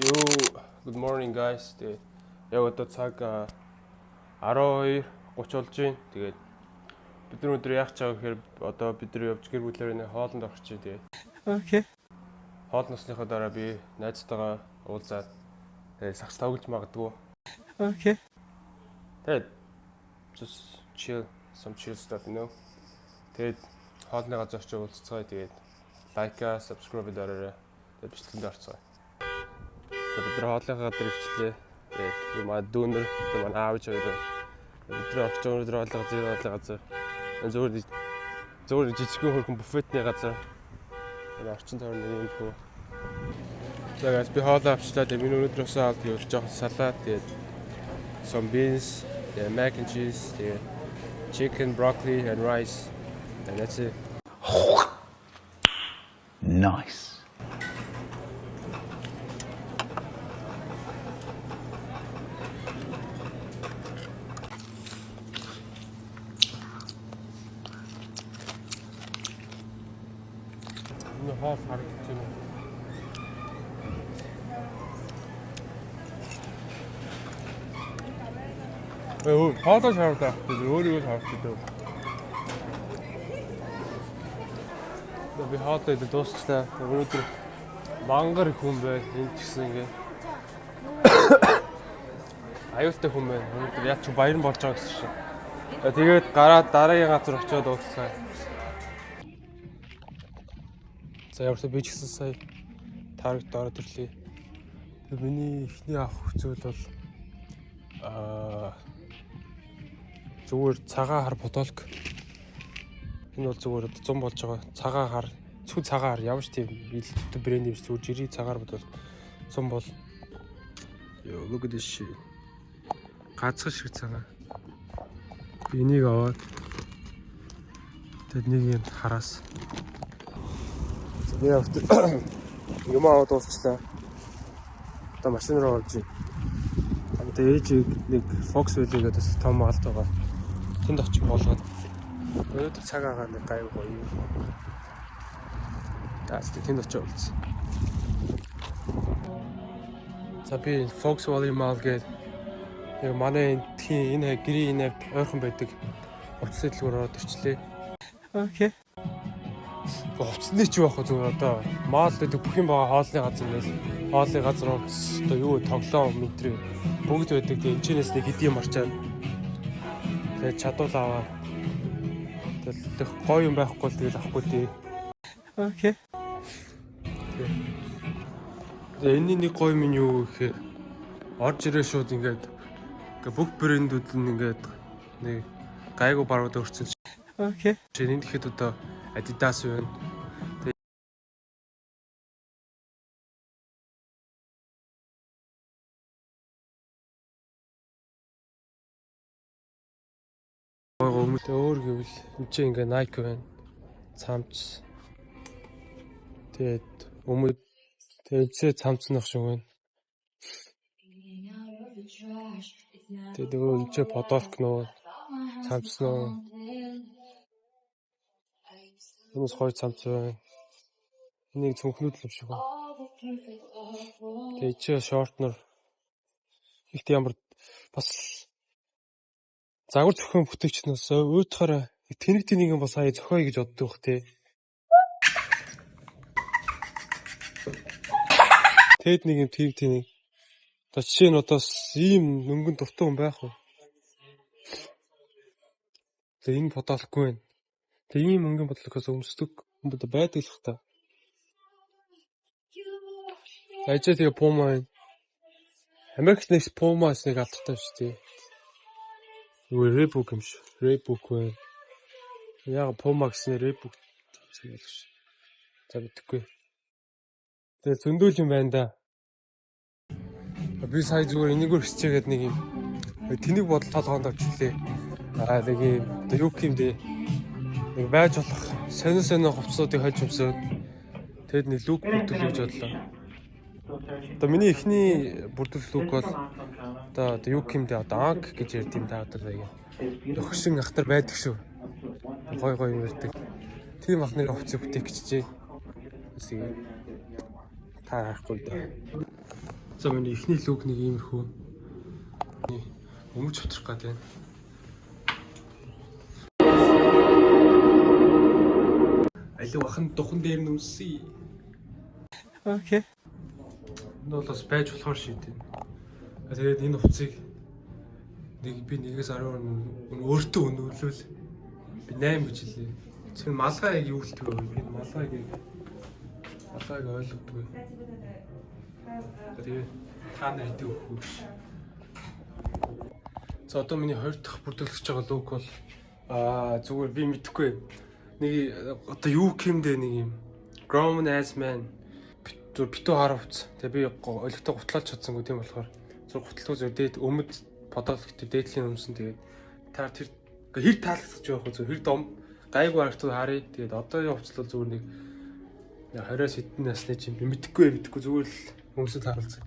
Yo, good morning guys. Тэгээд яг одоо цаг 12:30 болж байна. Тэгээд бид нар өдөр яах чагаа гэхээр одоо бид нар явж гэр бүлээрээ хоолнд орох чи тэгээд. Окей. Хоол носныхоо дараа би найзтайгаа уулзаад тэгээд сагс тоглож магадгүй. Окей. Тэгээд just chill, some chill stuff, you know. Тэгээд хоолны газар чи уулзцгаая. Тэгээд like, subscribe дараарай. Тэгээд бичлэгэнд орцгоё. Бид нар хоолныхаа гадар ирчлээ. Тэгээд манай дүүнер, манай аавч хоёроо бид нар огч өнөдөр хоолны газар зөвхөн жижигхэн хөрхөн буфетний газар. Энэ орчин тойрны юм хөө. Тэгээд би хоолоо авчлаа. Тэгээд миний өнөөдрөөс аваад явж жоохон салат, тэгээд some beans, mac and cheese, chicken, broccoli and rice. And that's it. Nice. Энэ хоол харагдаж байна. Хоолоо шаардаа. Бид өөрийгөө шаарддаг. Би хоолой дуусчлаа. Өнөөдөр мангар хүн бай. Энд ч гэсэн ингээ аюултай хүн байна. Өнөөдөр яач баян болж байгаа гэсэн шиг. Тэгээд гараад дараагийн газар очиод уулзлаа. За явах би ч гэсэн сая таргт ороод ирлээ. Миний эхний авах зүйл бол зүгээр цагаан хар ботолк. Энэ бол зүгээр 100 болж байгаа. Цагаан хар, цүү цагаан хар ямар ч тийм бэлтгэлтэй брэнд юм зүгээр жирий цагаар бодвол 100 бол. Yo, look at this shit. Гацхан шиг цагаан. Би энийг аваад тэд нэг юм хараас. Би авт юм аваад дуусчлаа. Одоо машин руу орж ийн. Одоо ээж нэг Foxwell гэдэг том алт байгаа. Тэнд очих болгоод өнөөдөр цаг агаа нэг гайв гоё. Таас тэнд очиж уулз. За би Foxwell Mall гээд яг манай энэ гэрийн энэ ойрхон байдаг утас дэлгүүр ороод ирчлээ. Окей. Хувцсны ч байх зүгээр одоо маал гэдэг бүх юм байгаа хоолны газар нэл хоолны газар одоо юу тоглоом мэтрээ бүгд байдаг. Тэгээ энэчнээс нэг хэдийн марчаад тэгээ чадвал аваа. Тэгэл гоё юм байхгүй л тэгэл авахгүй тий. Окей. Тэгээ энэний нэг гоё юм юу гэхээр орж ирээ шууд ингээд бүх брэндүүд нь ингээд нэг гайгүй барууд өрцөн. Окей. Энд ихэд одоо Adidas байна. Өөр гэвэл энэ чинь ингээ Nike байна. Цамц. Тэгээд тэгээд цамцнах шиг байна. Тэгээд өөр энэ подолк нөө цамц нөө. Энэс хоёр цамц байна. Энийг цүнхнүүд л юм шиг байна. Тэгээд чи шортнер ихт ямар бас загвар зохион бүтээгчнээс уйтахаараа тэнэг тэнийг бас хаяа зохиоё гэж боддог бах тий. Тэгэд нэг юм тэнийг. Одоо жишээ нь одоо ийм өнгөн дуртай хүн байх уу? Тэгээ энэ бодолгүй байна. Тэгээ ийм өнгөн бодлохоос өмсдөг хүн байдаг л хта. Ажаа тэгээ Puma байна. Америкт нэг Puma-с нэг алдартай шүү дээ. Юу Reebok юм шүү. Reebok байна. Яг Puma гэсэн Reebok зүйл шүү. За мэдхгүй. Тэгээ зөндөл юм байна да. Би сая зүгээр энийгээр хичээгээд нэг юм тэнэг бодол толгоонд авчлээ. Нэг юм юу юм дээ. Нэг байж болох сонио хувцсуудыг хольж өмсөөд тэгэд нэг лук бүрдүүлэх гэж бодлоо. Одоо миний эхний бүрдүүлэх лук бол одоо юу юм дээ одоо анк гэж ярьд юм та одоо яг. Нөхшин ахтар байдаг шүү. Гой юм ярьдаг. Тийм ах нэр хувцсыг бүтээх гэжээ. Та харахгүй даа. За миний эхний лук нэг иймэрхүү. Өмч хотрох гээд байна. Алуу ахын духан дээр нүмсий. Окей. Энэ бол бас байж болохоор шийдэн. Тэгээд энэ хувцсыг би 1-10 өөртөө өнөөлвөл би 8 гэж хэлээ. Чи малгай яг юу хэлдэг вэ? Би малгайг ойлгодгүй. Тэгээд та нар хэдэг өгөх үү? За одоо миний 20 дахь бүрдүүлж байгаа лук бол зүгээр би мэдэхгүй. Нэг одоо юу гэмдэ нэг юм grown as man битүү хар хувц. Тэгээ би олигтой гутлаач чадсангүй тийм болохоор зур гутлгүй зур дээд өмд подологт дээдлийн өмсөн тэгээд та тэр хэр таалагдчих жоох зүр хэр дом гайгүй харагддаг харъя. Тэгээд одоогийн хувцлал зүгээр нэг 20-с хэдэн насны чинь би мэдэхгүй зүгээр л өмсөд харалцсан.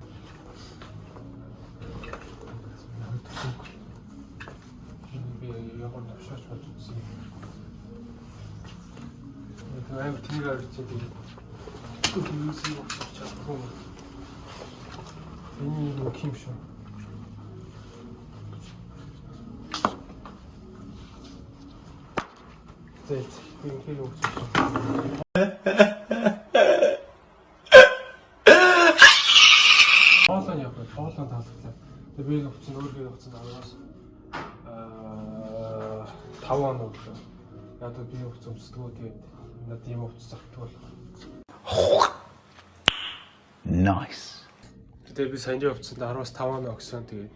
Би яагаад төвшөөч бодсон. Тэгээд тэр авчихсан тэгээд хүмүүсийн ухаж чадахгүй. Энэ нэг юм шүү. Зэт би юу гэж Хоолой яг хоолой таалагдлаа. Тэгээ би хувцсан өөргөө хувцсан аваас 5 он өглөө. Яг би хувц өмсдгөө тэгээд надад юм хувц загтгүй болох. Nice. Тэгээ би саяны хувцсанд 10-аас 5 он өгсөн. Тэгээд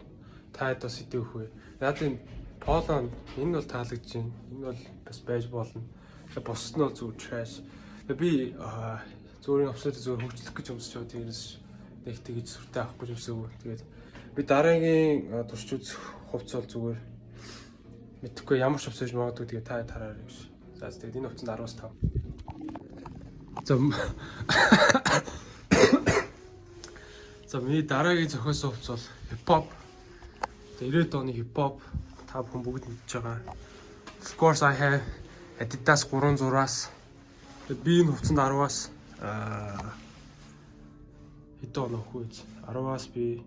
таад бас хэдий өгөх вэ? Надад энэ полон энэ бол таалагдж байна. Энэ бол бас байж болно. Тэгээ бусд нь бол зүгээр trash. Тэгээ би зүгээр хувцсад зүгээр хөгжлөх гэж өмсөж байгаа. Тэрээс нэг тэгж сүртэй авахгүй юмсаагүй. Тэгээд би дараагийн турш үзэх хувцс бол зүгээр мэдхгүй ямар ч хувцс гэж магадгүй. Тэгээд та тараарай гэж. За тэгээд энэ хувцсанд 10-аас 5. За миний дараагийн зохиосон хувцс бол хипхоп. Тэгээд 90-ад оны хипхоп та бүхэн бүгд мэдж байгаа. Of course I have Adidas 306-аас би энэ хувцсанд 10-аас хэдэн оноо өгөх вэ? 10-аас би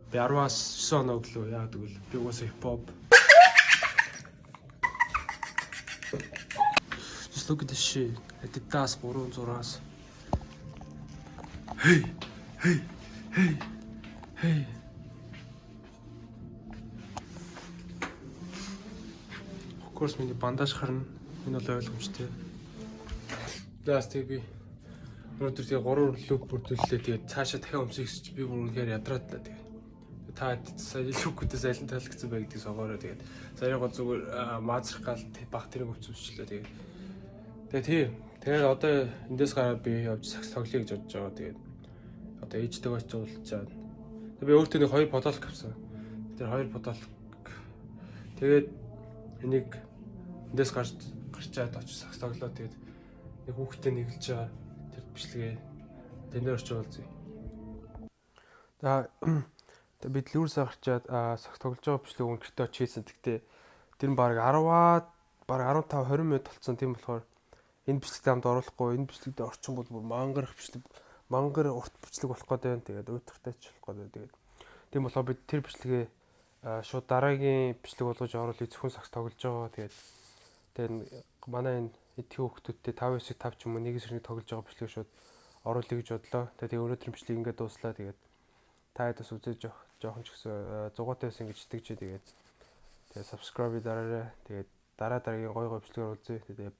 10-аас 9 оноо өглөө яа гэвэл би угаасаа хипхоп. Just look at this shit. Adidas 306-аас Hey. Of course миний бандаж харна. Энэ бол ойлгомжтой. Last би өнөөдөр тэгээ 3 лук бүрдүүллээ. Тэгээд цаашаа дахин өмсөх гэж би бүр үнэхээр ядраалаа тэгээд. Та сая лукүүдээс аль нь таалагдсан бай гэдгийг согоороо тэгээд. Саяга зүгээр маазрах гал баг тэрэг өвчмөчлөө тэгээд. Тэгээд одоо эндээс гараад би явж сакс тоглоё гэж бодож байгаа. Тэгээд одоо ээжтэйгээ ч уулзчаад. Би өөртөө нэг 2 подолк авсан. Тэр 2 подолк. Тэгээд энийг эндээс гарчаад очиж сакс тоглоо. Тэгээд нэг хүүхдээ нэглэж байгаа. Тэр бичлэгээ тэнээр очиж уулзъя. За бид лүүрсээ гарчаад сакс тоглож байгаа бичлэг өнгөртөө очижсэн. Тэгтээ тэр нь баг 15-20 минут болцсон. Тийм болохоор энэ бичлэгт хамт оруулахгүй. Энэ бичлэгт орчин бол бүр мангар урт бичлэг болох гээд байна. Тэгээд уйтгартай ч болох гээд. Тэгээд тийм болохоор бид тэр бичлэгээ шууд дараагийн бичлэг болгож оруулах зөвхөн сакс тоглож байгаа. Тэгээд манай энэ эдгээр хүүхдүүдтэй 5-9-5 ч юм уу 1-1 тоглож байгаа бичлэг шууд оруулъя гэж бодлоо. Тэгээд өнөөдрийн бичлэг ингээд дууслаа. Тэгээд та хэд бас үзэж жоохон ч гэсэн зугаатай байсан гэж итгэж. Тэгээд subscribe дараарай. Тэгээд дараагийн гой бичлэгээр уулзъя. Тэгээд